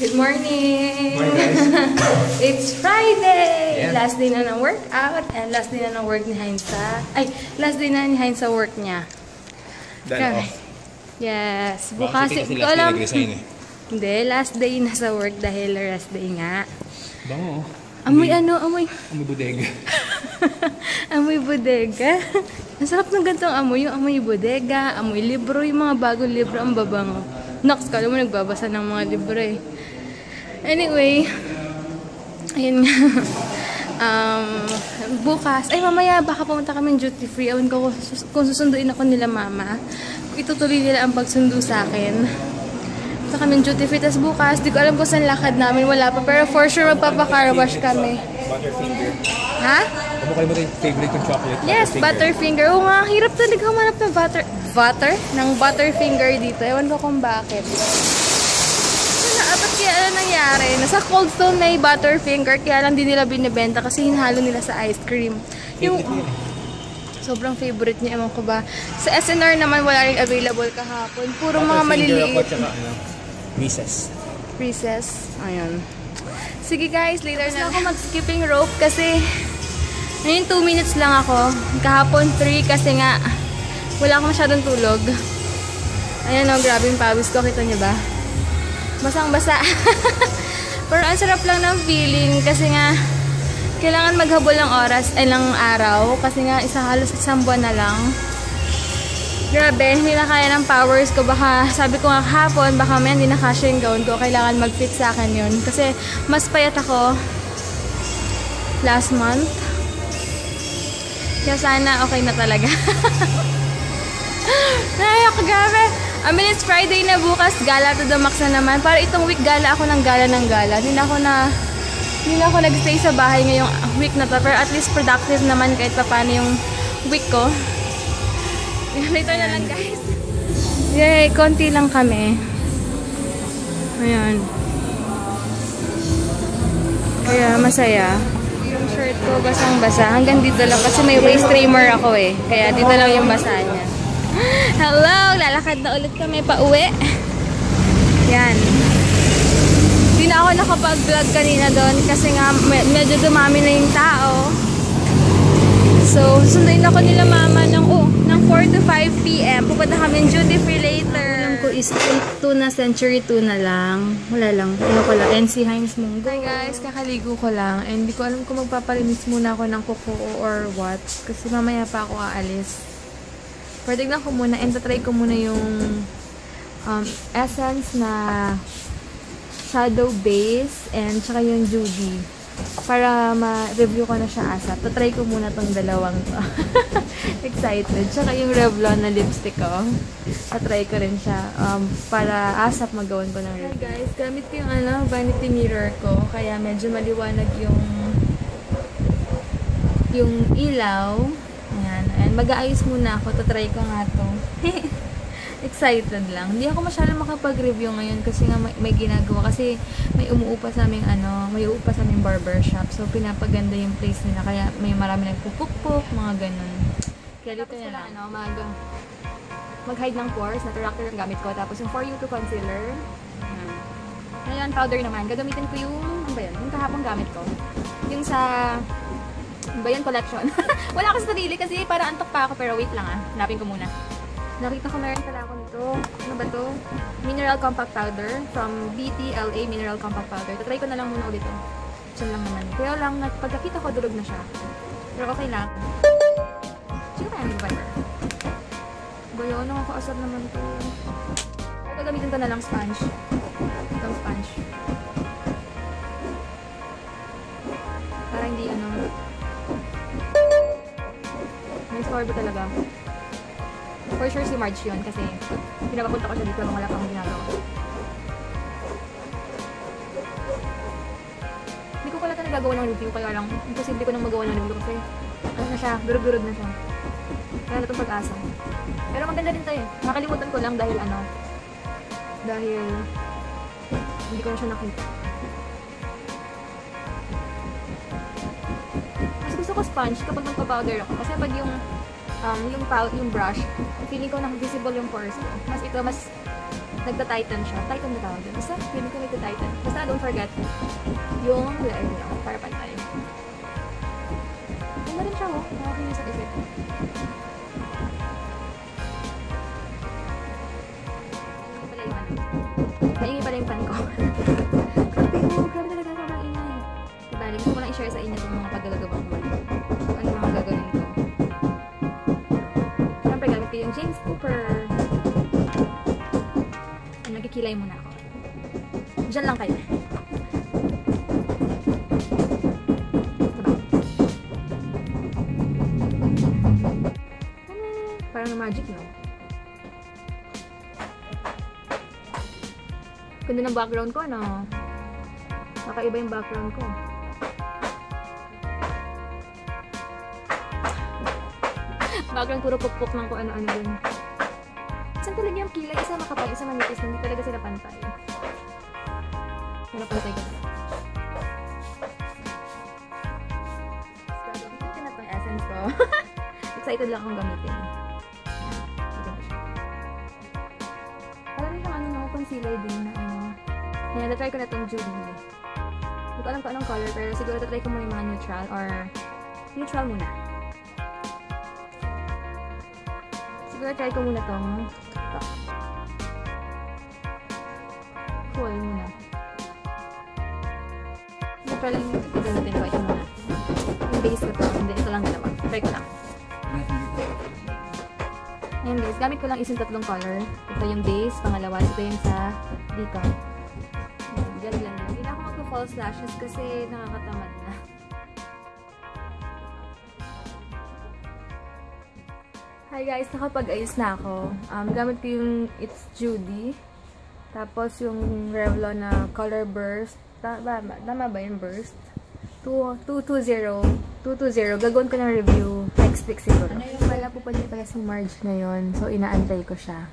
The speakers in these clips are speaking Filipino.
Good morning! Morning, guys! It's Friday! Yeah. Last day na ng workout and last day na ng work ni Heinz last day na ni Heinz sa work niya. Done off. Yes. Bukas kasi last day nag-resign eh. Hindi, last day na sa work dahil rest day nga. Bango. Amoy ano? Amoy bodega. amoy bodega. Ang sarap ng gantong amoy. Yung amoy bodega, amoy libro, yung mga bagong libro, ang babango. Nox, kala mo nagbabasa ng mga libro eh. Anyway, ayun nga. Bukas, ay mamaya baka pumunta kami duty free. Ewan ko kung susunduin ako nila mama. Itutuloy nila ang pagsundo sa akin. Sa kami duty free. Tapos bukas, di ko alam kung saan lakad namin. Wala pa. Pero for sure magpapaka-wash kami. Butterfinger. Ha? Kumukay mo rin yung favorite kong chocolate. Yes, Butterfinger. Oo nga, hirap talaga humanap ng Butterfinger dito. Ewan ko kung bakit. Ba't kaya ano nangyari? Nasa Cold Stone may Butterfinger, kaya lang din nila binibenta kasi hinalo nila sa ice cream. Yung sobrang favorite niya, ewan ko ba. Sa SNR naman wala rin available kahapon. Puro mga maliliit. Recess. Ayun. Sige guys, later na ako mag-skipping rope kasi ngayon 2 minutes lang ako. Kahapon 3 kasi nga wala akong masyadong tulog. Ayan o, grabe yung pawis ko. Kita niyo ba? Basang-basa. Pero ang sarap lang ng feeling kasi nga kailangan maghabol ng oras ay ng araw kasi nga halos isang buwan na lang. Grabe, hindi na kaya ng powers ko. Baka, sabi ko nga kahapon, baka may hindi na kasya yung gown ko. Kailangan mag-fit sa akin yun. Kasi mas payat ako last month. Kaya sana okay na talaga. Ay, grabe. I mean, it's Friday na bukas. Gala to the max na naman. Para itong week, gala ako ng gala ng gala. Hindi na ako nag-stay sa bahay ngayong week na to. Pero at least productive naman kahit pa paano yung week ko. Later na lang, guys. Yay, konti lang kami. Ayan. Kaya masaya. Yung shirt ko basang-basa. Hanggang dito lang kasi may waist trimmer ako eh. Kaya dito lang yung basa niya. Hello! Lalakad na ulit kami pa uwi. Yan. Hindi na ako nakapag-vlog kanina doon kasi nga medyo dumami na yung tao. So, sunduin ako nila mama ng 4 to 5 p.m. Pupunta kami duty free later. Alam ko is tuna, Century tuna lang. Wala lang. Ano ko lang? NC Heinz Munggo. Hi guys, kakaligo ko lang. And hindi ko alam kung magpapalinis muna ako ng kuko or what. Kasi mamaya pa ako aalis. Pero tignan ko muna and tatry ko muna yung Essence na Shadow Base and tsaka yung Judy. Para ma-review ko na siya ASAP. Tatry ko muna tong dalawang to. Excited. Tsaka yung Revlon na lipstick ko. Tatry ko rin siya. Para ASAP magawan ko ng review. Hi guys, gamit ko yung vanity mirror ko. Kaya medyo maliwanag yung ilaw. Ayan. And mag-aayos muna ako. Tatry ko nga to. Excited lang. Hindi ako masyadong makapag-review ngayon kasi nga may ginagawa. Kasi may umuupa sa aming barbershop. So, pinapaganda yung place nila. Kaya may marami nagpupukpuk, mga ganun. Kaya dito na lang, mag-hide ng pores. Natarachter ang gamit ko. Tapos yung For You to concealer. Ngayon, powder naman. Gagamitin ko yung kahapong gamit ko. Yung sa Bayan Collection. Wala ako sa sarili kasi para antok pa ako. Pero wait lang hanapin ko muna. Nakita ko meron pala ako nito. Ano ba to? Mineral Compact Powder from BTLA Mineral Compact Powder. Tatry ko na lang muna ulit ito. Diyan lang naman. Kaya lang, pagkakita ko, durog na siya. Pero okay lang. Sino kaya yung viber? Bayo, nakakaasar naman to. Pero gagamitin ko na lang sponge. Itong sponge. Para hindi may store ba talaga? For sure si Marge yun kasi pinapapunta ko siya dito nung wala pang ginagawa. Hindi ko pala nagagawa ng review kaya lang imposible ko nang magawa ng review kasi ano na siya, durug-durug na siya. Kaya na itong pag-asa. Pero maganda din tayo. Nakalimutan ko lang dahil hindi ko na siya nakita. Mas gusto ko sponge kapag magpa-powder ako kasi pag yung brush, feeling ko na visible yung pores ko. Mas nagta-tighten siya. Tighten na tawag yun. Basta, feeling ko nagta-tighten. Basta, don't forget yung leg niya para pantay. Ganda rin siya, oh. Nakakainis sa isip. Naingay pala yung pan ko. Grabe talaga sobrang ingay. Diba, gusto ko lang i-share sa inyo itong mga paglalagabang ko. Ano mga gagawin ko. Siyempre, gamit ko yung James Cooper. Nagkikilay muna ako. Diyan lang kayo. Parang na magic, no? Ganda ng background ko, ano? Nakaiba yung background ko. Background puro pukpuk ng kung ano-ano dun. Saan talaga yung kilay? Isa makapal, isa manipis. Hindi talaga sila pantay. Pero pantay ko na. Gagamitin ko na itong essence ko. Excited lang akong gamitin. Parang rin yung ano, concealer din na ano. Yan, na-try ko na itong Judy. Hindi ko alam kung anong color, pero siguro na-try ko muna yung mga neutral or neutral muna. Siguro try ko muna itong full muna. Neutral yung gamitin ko. Ito muna. Yung base ko ito. Hindi, ito lang dalawa. Try ko lang. Ayan guys, gamit ko lang isang tatlong color. Ito yung base, pangalawa. Ito yung sa dito. Diyan lang. Hindi na ako magpa-false lashes kasi nakakatamad na. Hi guys, nakapag-ayos na ako. Gamit ko yung It's Judy. Tapos yung Revlon na Color Burst. Tama ba yung Burst? 220. Gagawin ko ng review next week siguro. Wala po pala si Marge ngayon. So, inaantay ko siya.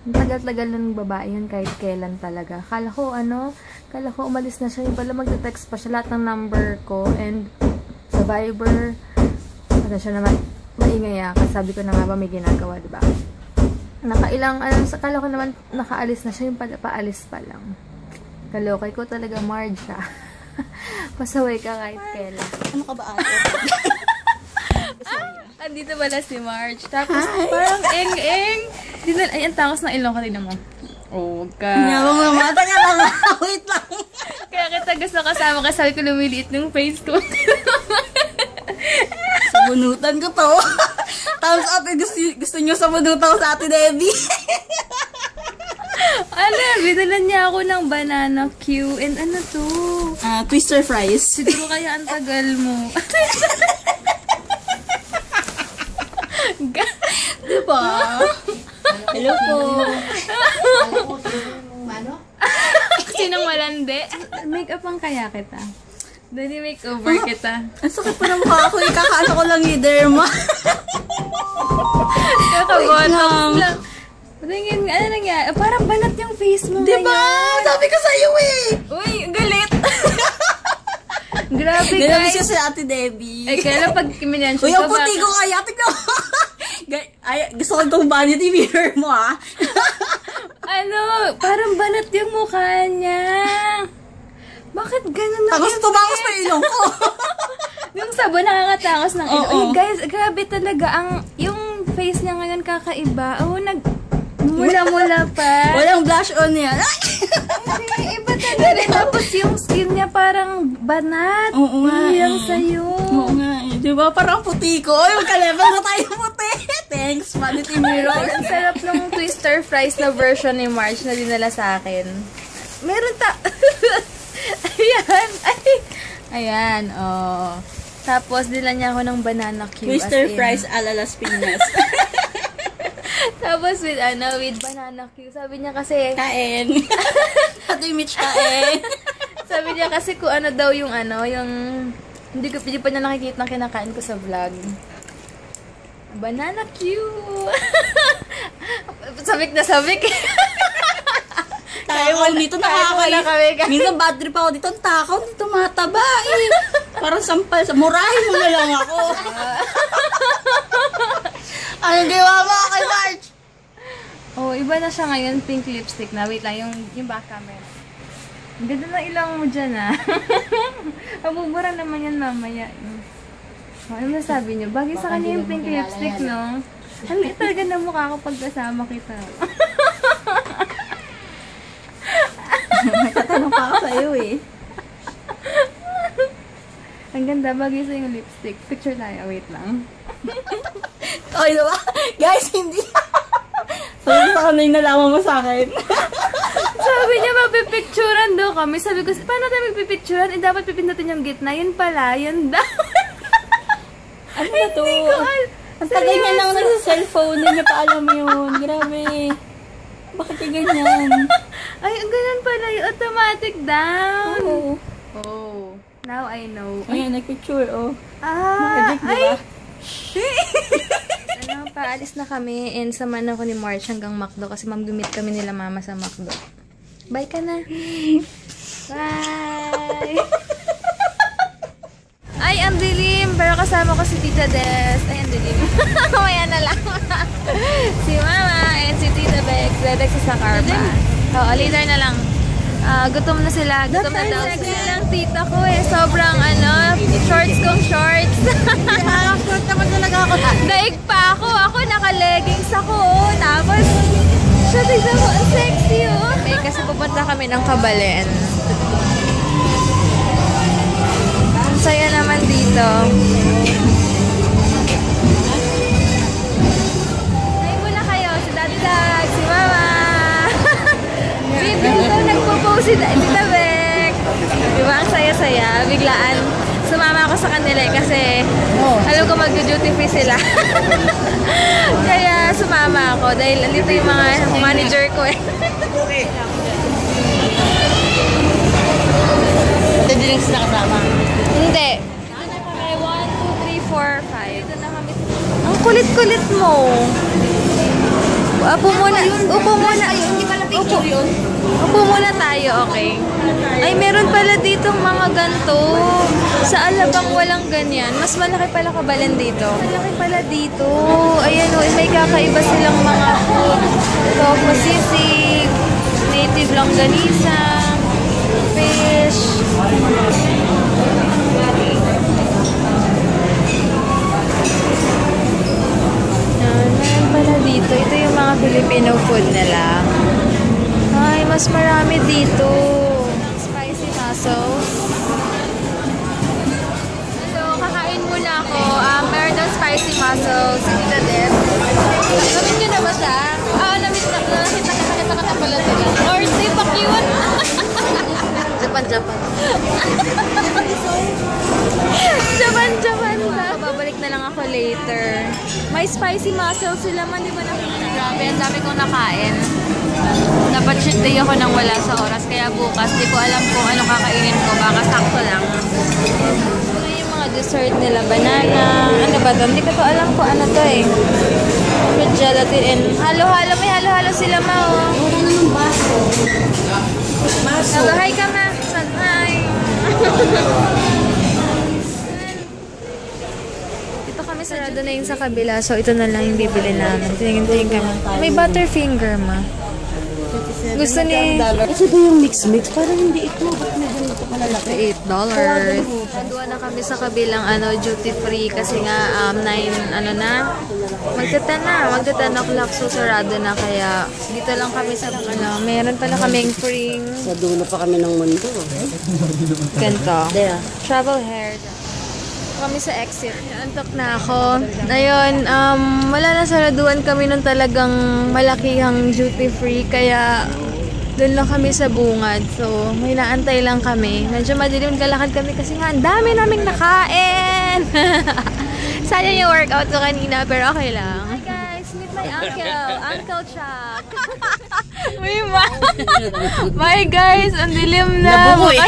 Ang tagal-tagal ng babae yun kahit kailan talaga. Kala ko umalis na siya. Yung pala magte-text pa siya lahat ng number ko. And sa Viber, ano siya naman, maingay kasi sabi ko na nga ba may ginagawa, diba? Kala ko naman nakaalis na siya. Yung pala, paalis pa lang. Kalokay ko talaga, Marge siya. Pasaway ka kahit kailan. Ano ka ba ate? Andito pala si Marge. Tapos parang eng-eng. Ay, ang tangos ng ilong ka din naman. Oh, ka. Nyawang mamata nga lang. Wait lang. Kaya kita gusto kasama ka. Sabi ko lumiliit ng face ko. Sabunutan ko to. Tapos ate, gusto nyo sabunutan ko sa ate Debbie. Binalan niya ako ng banana Q. And ano to? Twister fries. Siguro kaya ang tagal mo. Diba? Hello po. Sinong malandi? Make-up ang kaya kita. Dali makeover kita. Ang sakit pa ng mukha ako. Ikakaano ko lang yung derma. Kakabotox lang. Tingin, ano nangyari? Parang banat yung face mo. Diba? Sabi ko sa'yo eh. Uy, galit. Grabe guys. Ganun siya sa ate Debbie. Ay, kaya pag minention uy, ang puti ko kaya. Tignan mo. Ay, gusto ko itong vanity mirror mo ah. Parang banat yung mukha niya. Bakit ganun na? Tapos tumangos pa yung ilong ko. Yung sabon nakakatangos ng ilong. Oo. Uy, guys, grabe talaga. Yung face niya ngayon kakaiba. Mula-mula pa. Walang blush on yan. Hindi, iba talaga. Tapos yung skin niya parang banat. Oo nga. Yung sa'yo. Oo nga eh. Diba? Parang puti ko. Uy, magka-level na tayo puti. Thanks, vanity mirror. Ang sarap ng twister fries na version ni Marge na dinala sa akin. Meron Ayan. Ayan, oh. Tapos, dinala niya ako ng banana cube. Twister fries ala Las Piñas. Tapos with banana cue. Sabi niya kasi, Kain. Ate Mitch, kain. sabi niya kasi kung ano daw yung hindi pa niya nakikita ng kinakain ko sa vlog. Banana cue. Sabik na sabik. Takaw dito, nakakain. Minsan bad trip ako dito. Takaw dito, mataba eh. Parang sampal. Murahin mo na lang ako. Anong gawa mo kay Marge? Oh, iba na siya ngayon. Pink lipstick na. Wait lang, yung back camera. Ang ganda ng ilong mo dyan, ah. Mabubura naman yan mamaya. Oh, ano masabi niyo? Bagay sa kanya yung pink lipstick, no? Ang liit talaga na mukha ko pag kasama kita. Tatanong pa ako sa'yo eh. Ang ganda, bagay sa yung lipstick. Picture tayo, wait lang. Okay diba? Guys, hindi. So, saan na yung nalaman mo sa akin? Sabi niya, mapipicturean daw kami. Sabi ko, paano tayo magpipicturean? Eh, dapat pipindutin yung gitna. Yun pala, yun daw. Ano ba to? Hindi ko Ang tagal niya lang nasa-cellphone. Hindi niya pa alam yun. Grabe. Bakit yung ganyan? Ay, ang ganun pala. Yung automatic down. Oo. Oh. Now I know. Ayan, nagpicture, oh. Ah, Magic, diba? Ano, paalis na kami and samahan ako ni March hanggang McDo kasi mag-meet kami nila mama sa McDo. Bye ka na. Bye! Ay, ang dilim! Pero kasama ko si Tita Des. Ay, ang dilim. Mamaya na lang. Si Mama and si Tita Bex. Bex sa Carpa. Oo, later na lang. Gutom na sila. Gutom na daw sila. Lang tita ko eh. Sobrang shorts kong shorts. Short naman talaga ako. Daig pa ako. Ako naka-leggings ako. Oh. Tapos, siya tignan mo. Ang sexy oh. Okay, kasi pupunta kami ng Kabalen. Ang saya naman dito. Ay, muna kayo. Si Daddy Dag, si Mama. Dito nagpo-pose si Tita Beck. Diba? Ang saya-saya. Biglaan. Sumama ako sa kanila eh, kasi alam ko mag-duty free sila. Kaya sumama ako dahil andito yung mga manager ko eh. Hindi lang sila kasama. Hindi. 1, 2, 3, 4, 5. Dito na kami. Ang kulit-kulit mo. Upo muna. Upo muna. Hindi pala picture yun. Upo muna tayo, okay? Ay, meron pala ditong mga ganto. Sa Alabang walang ganyan. Mas malaki pala Kabalen dito. Malaki pala dito. Ayan o, may kakaiba silang mga food. Tofu sisig, native longganisa, fish. Meron pala dito. Ito yung mga Filipino food nila. Ay, mas marami dito. Spicy mussels. Hello, kakain muna ako. Meron daw spicy mussels. Hindi na din. Namit nyo na ba siya? Namit na. Nakita ka pala sila. Or di pa cute. Japan. Japan ba? Babalik na lang ako later. May spicy mussels sila man, di ba nakikita? Grabe, ang dami kong nakain. Dapat cheat day ako nang wala sa oras. Kaya bukas, di ko alam kung ano kakainin ko. Baka sakto lang. Ano yung mga dessert nila? Banana. Ano ba ito? Hindi ko to alam kung ano to eh. With gelatin and halo-halo. May halo-halo sila ma oh. Maso. Hi ka ma. Hi. Ito kami sarado na yung sa kabila. So ito na lang yung bibili namin. Tingin kami. May butterfinger ma. Gusto ni... Ito ba yung mix-mix? Parang hindi ito. Ba't may ganito pala laki? $8. Nagawa na kami sa kabilang duty free kasi nga 9 magta-10 o'clock so sarado na kaya dito lang kami sa meron pala kaming free Sa dulo pa kami ng mundo. ganito. There. Travel hair. Kami sa exit. Antok na ako. Ayun, wala na saraduan kami nung talagang malakihang duty free kaya doon lang kami sa bungad. So, may naantay lang kami. Medyo madilim kalakad kami kasi nga ang dami naming nakain. Sayang yung workout ko kanina pero okay lang. Hi guys, meet my uncle. Uncle Chuck. May bye guys, ang dilim na. Nabuko eh.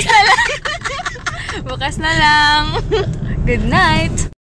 Bukas na lang. Good night!